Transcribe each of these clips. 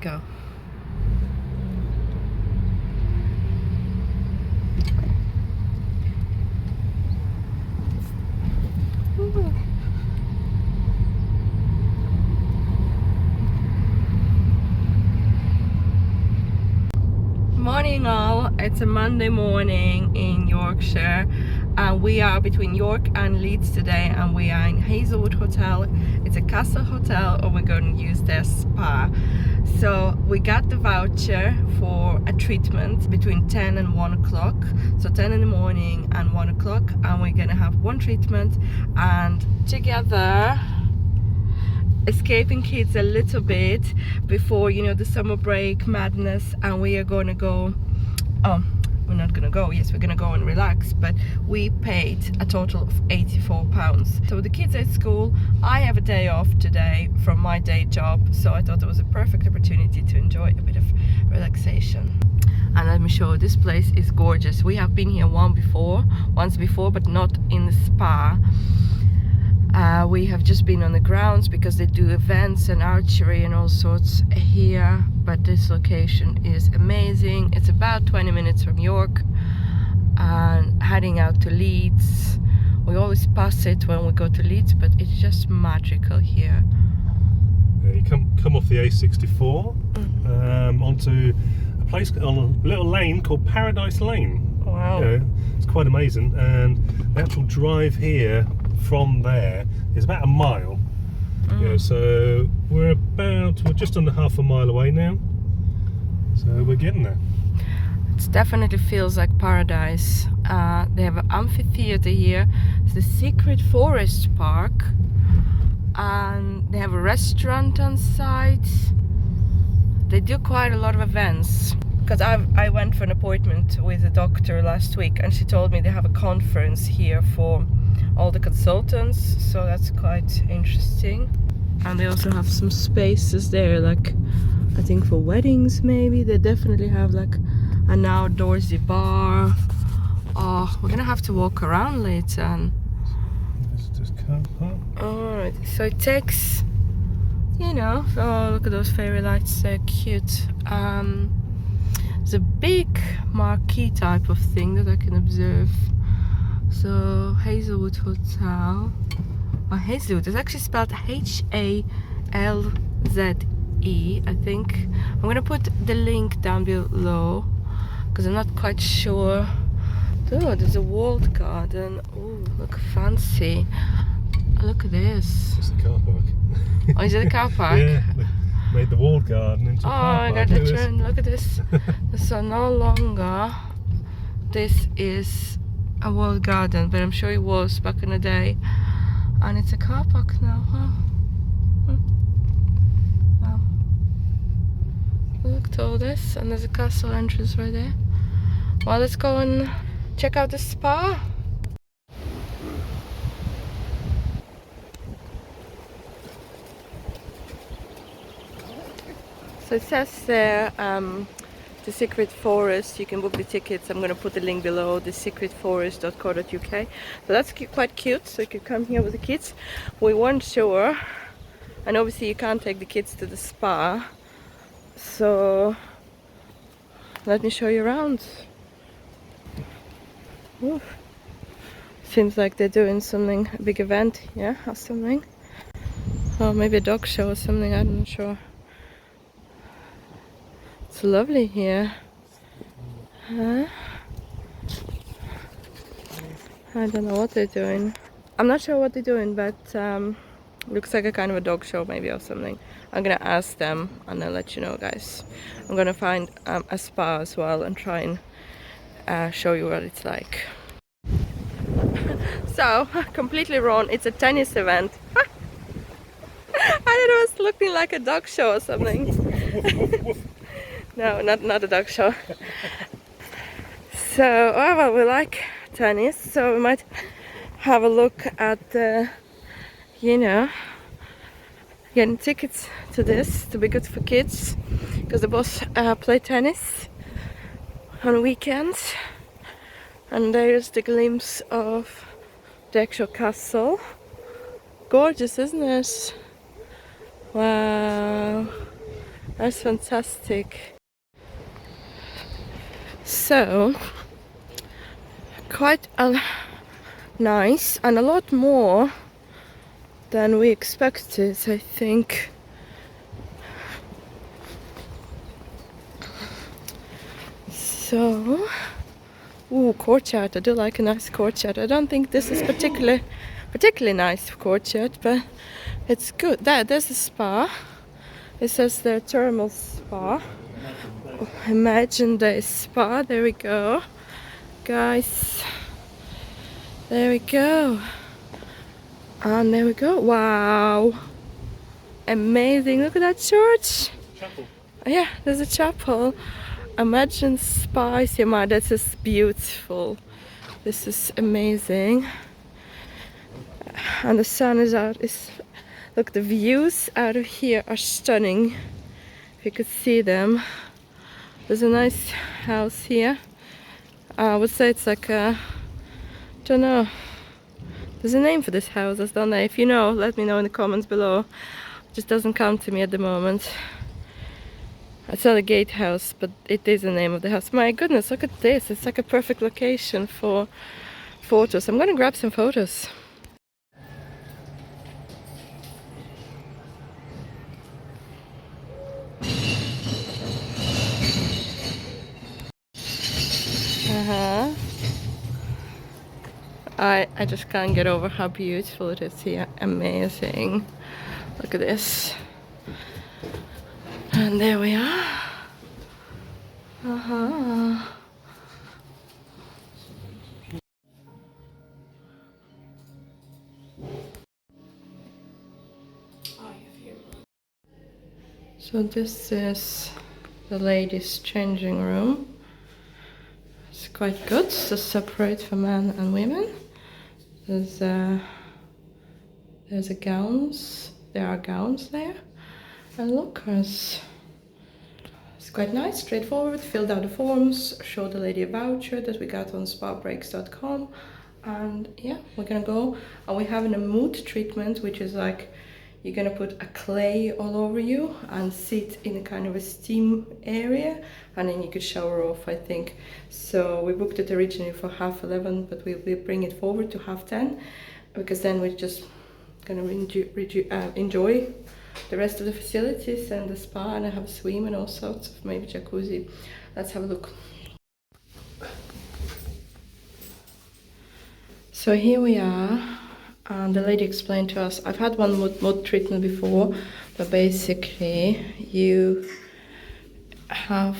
Go. Ooh. Morning all, it's a Monday morning in Yorkshire and we are between York and Leeds today, and we are in Hazlewood Hotel. It's a castle hotel and we're going to use their spa. So we got the voucher for a treatment between 10 and 1 o'clock, so 10 in the morning and 1 o'clock, and we're gonna have one treatment and together escaping kids a little bit before, you know, the summer break madness. And we are gonna go, we're not gonna go, yes, we're gonna go and relax, but we paid a total of £84. So the kids are at school, I have a day off today from my day job, so I thought it was a perfect opportunity to enjoy a bit of relaxation. And let me show you, this place is gorgeous. We have been here once before, but not in the spa. We have just been on the grounds because they do events and archery and all sorts here, but this location is amazing. It's about 20 minutes from York and heading out to Leeds. We always pass it when we go to Leeds, but it's just magical here. Yeah, you come off the A64 onto a place on a little lane called Paradise Lane. Wow. You know, it's quite amazing, and the actual drive here from there is about a mile. Yeah, so we're just under half a mile away now, so we're getting there. It definitely feels like paradise. They have an amphitheater here. It's the Secret Forest Park, and they have a restaurant on site. They do quite a lot of events, because I went for an appointment with a doctor last week and she told me they have a conference here for all the consultants, so that's quite interesting. And they also have some spaces there, like I think for weddings maybe. They definitely have like an outdoorsy bar. Oh, we're gonna have to walk around later. And Visitors car park. alright, so it takes, you know, oh look at those fairy lights, they're cute. There's a big marquee type of thing that I can observe. So Hazlewood Hotel, or Hazlewood, it's actually spelled Halze, I think. I'm gonna put the link down below because I'm not quite sure. Oh, there's a walled garden. Oh, look fancy. Look at this. It's the car park. Oh, is it a car park? Yeah, they made the walled garden into a car Oh my park. god, the trend, look at this. So no longer this is a walled garden, but I'm sure it was back in the day, and it's a car park now. Wow, look at all this, and there's a castle entrance right there. Well, let's go and check out the spa. So it says there, the Secret Forest, you can book the tickets. I'm going to put the link below, thesecretforest.co.uk. So that's quite cute, so you can come here with the kids. We weren't sure, and obviously you can't take the kids to the spa, so let me show you around. Ooh. Seems like they're doing something, a big event here or something, or maybe a dog show or something, I'm not sure. It's lovely here. Huh? I don't know what they're doing. I'm not sure what they're doing, but looks like a kind of a dog show maybe or something. I'm gonna ask them and I'll let you know, guys. I'm gonna find a spa as well and try and show you what it's like. So, completely wrong. It's a tennis event. I thought it was looking like a dog show or something. No, not a dog show. So, oh well, we like tennis, so we might have a look at the, you know, getting tickets to this to be good for kids, because the boss play tennis on weekends. And there's the glimpse of the actual castle. Gorgeous, isn't it? Wow. That's fantastic. So, quite nice and a lot more than we expected, I think. So, ooh, courtyard. I do like a nice courtyard. I don't think this is particularly nice courtyard, but it's good. There's a spa. It says the thermal spa. Imagine the spa. There we go, guys. There we go. And there we go. Wow. Amazing. Look at that church. Chapel. Yeah, there's a chapel. Imagine spicy. Man, this is beautiful. This is amazing. And the sun is out. Look, the views out of here are stunning. If you could see them. There's a nice house here. I would say it's like a, don't know. There's a name for this house, don't there? If you know, let me know in the comments below. It just doesn't come to me at the moment. It's not a gatehouse, but it is the name of the house. My goodness, look at this. It's like a perfect location for photos. I'm gonna grab some photos. I just can't get over how beautiful it is here. Amazing. Look at this. And there we are. So this is the ladies' changing room. It's quite good. It's separate for men and women. There's a gowns. There are gowns there, and lockers. It's quite nice, straightforward. Filled out the forms, showed the lady a voucher that we got on spabreaks.com, and yeah, we're gonna go. And we're having a mood treatment, which is like you're gonna put a clay all over you and sit in a kind of a steam area, and then you could shower off, I think. So we booked it originally for 11:30, but we'll bring it forward to 10:30, because then we're just gonna enjoy the rest of the facilities and the spa, and I have a swim and all sorts of maybe jacuzzi. Let's have a look. So here we are. And the lady explained to us, I've had one mood treatment before, but basically you have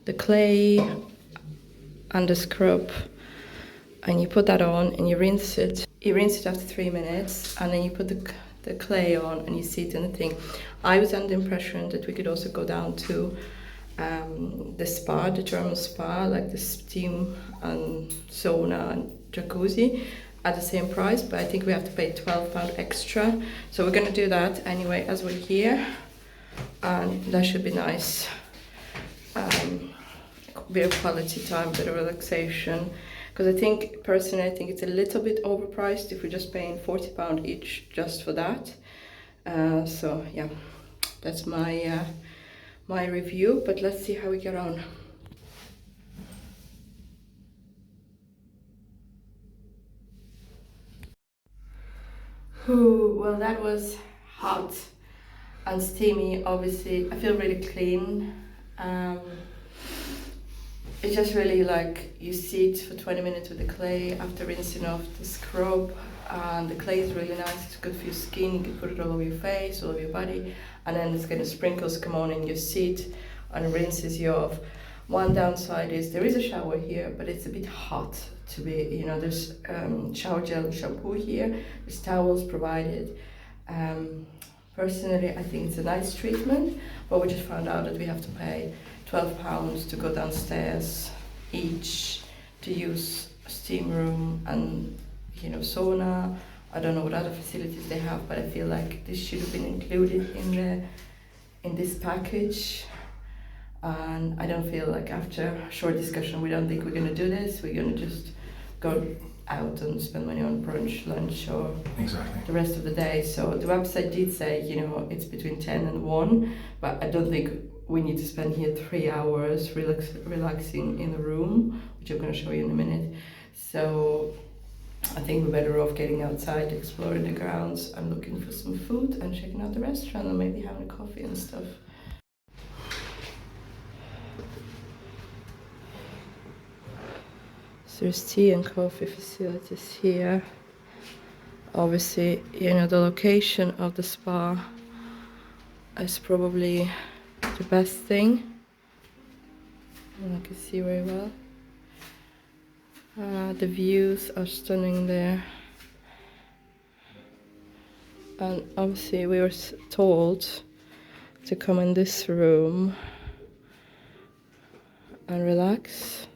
the clay and the scrub, and you put that on and you rinse it. You rinse it after 3 minutes, and then you put the clay on and you sit in the thing. I was under the impression that we could also go down to the spa, the German spa, like the steam and sauna and jacuzzi at the same price, but I think we have to pay £12 extra. So we're gonna do that anyway as we're here, and that should be nice. Bit of quality time, bit of relaxation, because I think personally it's a little bit overpriced if we're just paying £40 each just for that. So yeah, that's my my review, but let's see how we get on. Ooh, well, that was hot and steamy. Obviously I feel really clean. It's just really like you sit for 20 minutes with the clay after rinsing off the scrub, and the clay is really nice. It's good for your skin. You can put it all over your face, all over your body, and then it's kind of sprinkles come on and you sit and rinses you off. One downside is there is a shower here, but it's a bit hot to be, you know, there's shower gel and shampoo here, there's towels provided. Personally, I think it's a nice treatment, but we just found out that we have to pay £12 to go downstairs each to use steam room and, you know, sauna. I don't know what other facilities they have, but I feel like this should have been included in this package. And I don't feel like, after a short discussion, we don't think we're going to do this. We're going to just go out and spend money on brunch, lunch, or Exactly. the rest of the day. So the website did say, it's between 10 and 1, but I don't think we need to spend here 3 hours relaxing in the room, which I'm going to show you in a minute. So I think we're better off getting outside, exploring the grounds, and looking for some food and checking out the restaurant and maybe having a coffee and stuff. So there's tea and coffee facilities here. Obviously, the location of the spa is probably the best thing. And I can see very well. The views are stunning there. And obviously we were told to come in this room and relax.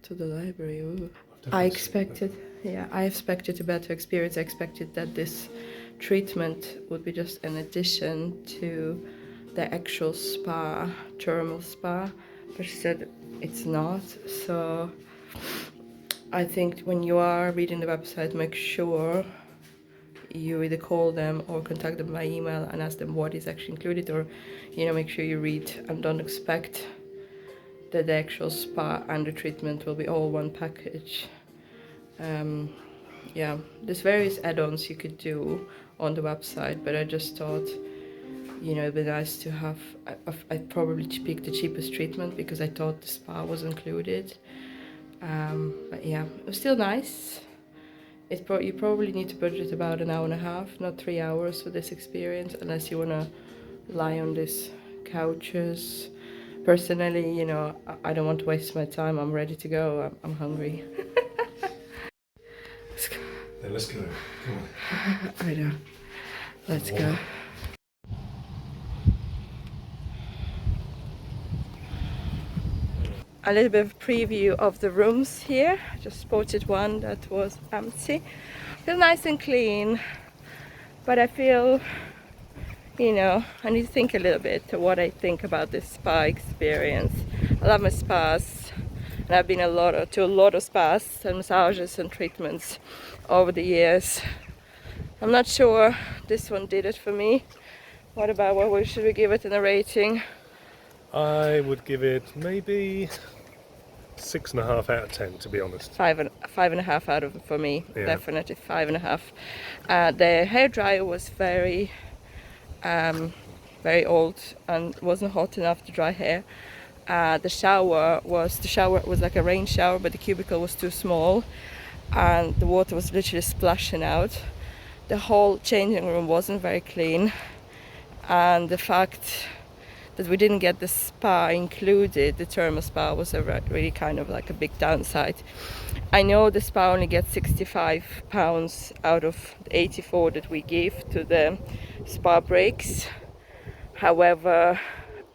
To the library. Ooh. I expected a better experience. I expected that this treatment would be just an addition to the actual spa, thermal spa, but she said it's not. So I think when you are reading the website, make sure you either call them or contact them by email and ask them what is actually included, or make sure you read and don't expect that the actual spa and the treatment will be all one package. There's various add-ons you could do on the website, but I just thought, it'd be nice to have. I'd probably pick the cheapest treatment because I thought the spa was included. But yeah, it was still nice. You probably need to budget about an hour and a half, not 3 hours for this experience, unless you want to lie on these couches. Personally, I don't want to waste my time. I'm ready to go. I'm hungry. Let's go. Then let's go. Come on. I know. Let's go. A little bit of preview of the rooms here. Just spotted one that was empty. Feel nice and clean, but I feel, I need to think a little bit to what I think about this spa experience. I love my spas, and I've been to a lot of spas and massages and treatments over the years. I'm not sure this one did it for me. What should we give it in a rating? I would give it maybe 6.5 out of 10, to be honest. 5.5 out of for me. Yeah. Definitely 5.5. The hair dryer was very old and wasn't hot enough to dry hair. The shower was like a rain shower, but the cubicle was too small, and the water was literally splashing out. The whole changing room wasn't very clean, and the fact that we didn't get the spa included, the thermal spa, was really kind of like a big downside. I know the spa only gets £65 out of the 84 that we give to the spa breaks. However,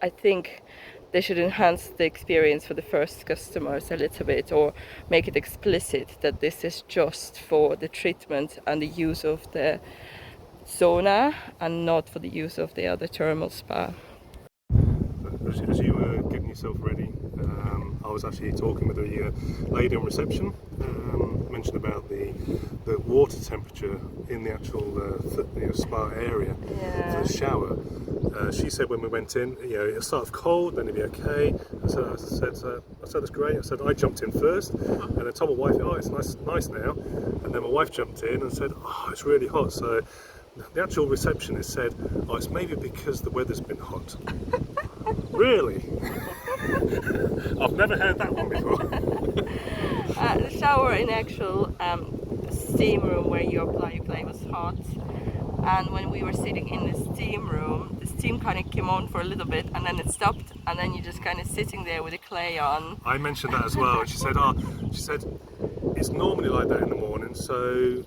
I think they should enhance the experience for the first customers a little bit, or make it explicit that this is just for the treatment and the use of the sauna and not for the use of the other thermal spa. As you were getting yourself ready, I was actually talking with a lady on reception. Mentioned about the water temperature in the actual spa area for the shower. She said when we went in, it'll start off cold, then it'll be okay. I said that's great. I said I jumped in first, and I told my wife, it's nice now. And then my wife jumped in and said, it's really hot. So the actual receptionist said, it's maybe because the weather's been hot. Really? I've never heard that one before. The shower in actual steam room where you apply clay was hot, and when we were sitting in the steam room, the steam kind of came on for a little bit and then it stopped, and then you're just kind of sitting there with the clay on. I mentioned that as well. She said it's normally like that in the morning, so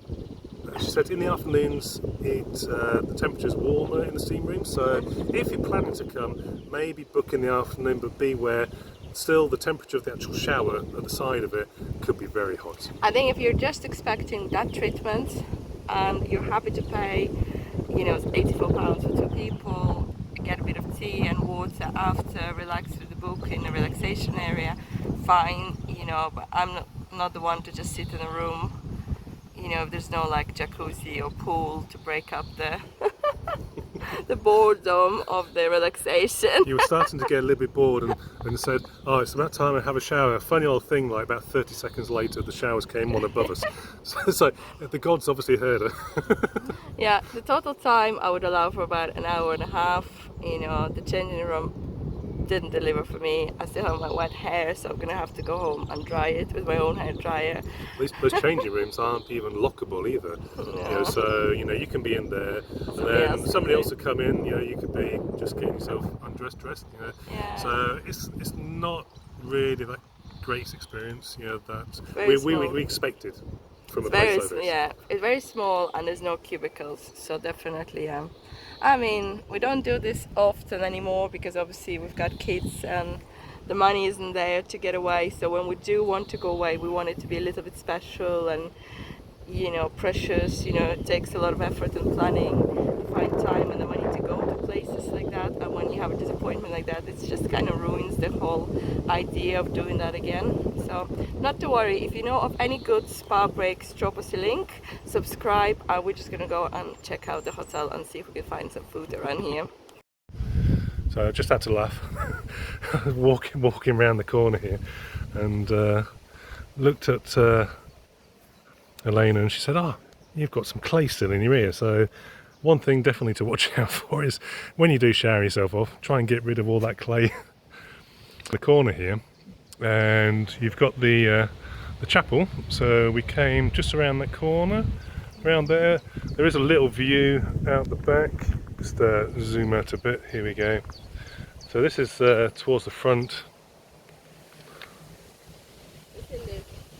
she said in the afternoons the temperature's warmer in the steam room, so if you're planning to come, maybe book in the afternoon, but beware, still the temperature of the actual shower at the side of it could be very hot. I think if you're just expecting that treatment and you're happy to pay, it's £84 for 2 people, get a bit of tea and water after, relax with the book in the relaxation area, fine, but I'm not the one to just sit in a room. You know, if there's no like jacuzzi or pool to break up the the boredom of the relaxation. You were starting to get a little bit bored and said, oh, it's about time I have a shower. Funny old thing, like about 30 seconds later the showers came on above us. So the gods obviously heard her. Yeah, the total time I would allow for about an hour and a half. You know, the changing room didn't deliver for me. I still have my wet hair, so I'm gonna have to go home and dry it with my own hair dryer. Those changing rooms aren't even lockable either. No. You know, so you know you can be in there, and then somebody else would come in. You know, you could be just getting yourself undressed, dressed. You know, Yeah. so it's not really that great experience. You know that Very we expected from a It's place like this. Yeah, it's very small and there's no cubicles, so definitely I mean, we don't do this often anymore because obviously we've got kids and the money isn't there to get away, so when we do want to go away we want it to be a little bit special and, you know, precious. You know, it takes a lot of effort and planning to find time and the money to go to places like that, and when you have a disappointment like that, it just kind of ruins the whole idea of doing that again. So not to worry, if you know of any good spa breaks, drop us a link, subscribe, and we're just gonna go and check out the hotel and see if we can find some food around here. So I just had to laugh. walking around the corner here and looked at Elena and she said, oh, you've got some clay still in your ear. So one thing definitely to watch out for is when you do shower yourself off, try and get rid of all that clay in the corner here. And you've got the chapel, so we came just around that corner, around there. There is a little view out the back. Just zoom out a bit, here we go. So this is towards the front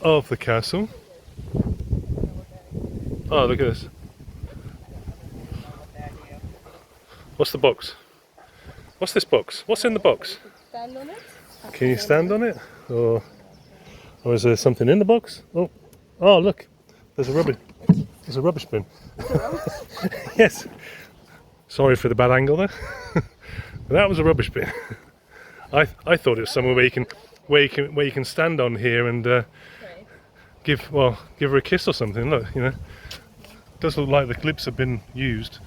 of the castle. Oh, look at this. What's the box? What's this box? What's in the box? Stand on it? Can you stand on it? Or is there something in the box? Oh look, there's a rubbish bin. Yes. Sorry for the bad angle there. But that was a rubbish bin. I thought it was somewhere where you can stand on here and give her a kiss or something. Look, you know, it does look like the clips have been used.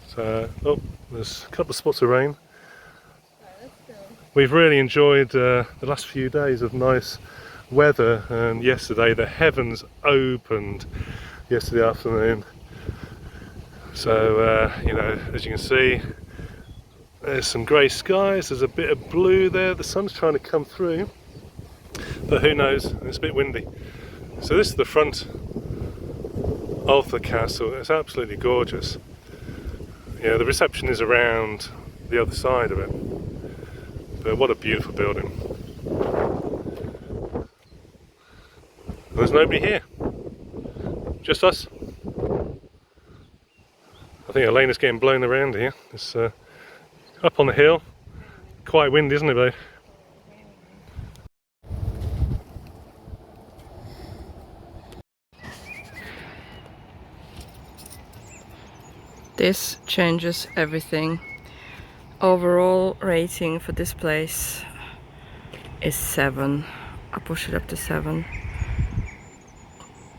So, there's a couple of spots of rain. We've really enjoyed the last few days of nice weather, and yesterday the heavens opened yesterday afternoon. So you know, as you can see, there's some grey skies, there's a bit of blue there, the sun's trying to come through, but who knows, it's a bit windy. So this is the front of the castle. It's absolutely gorgeous. Yeah, the reception is around the other side of it, but what a beautiful building. There's nobody here, just us. I think Elena's getting blown around here. It's up on the hill, quite windy, isn't it, babe? This changes everything. Overall rating for this place is 7. I push it up to 7.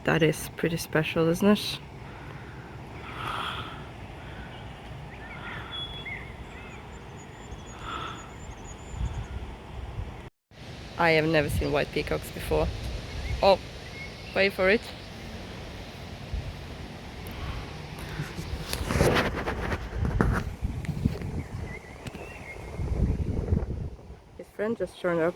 That is pretty special, isn't it? I have never seen white peacocks before. Oh, wait for it. His friend just turned up.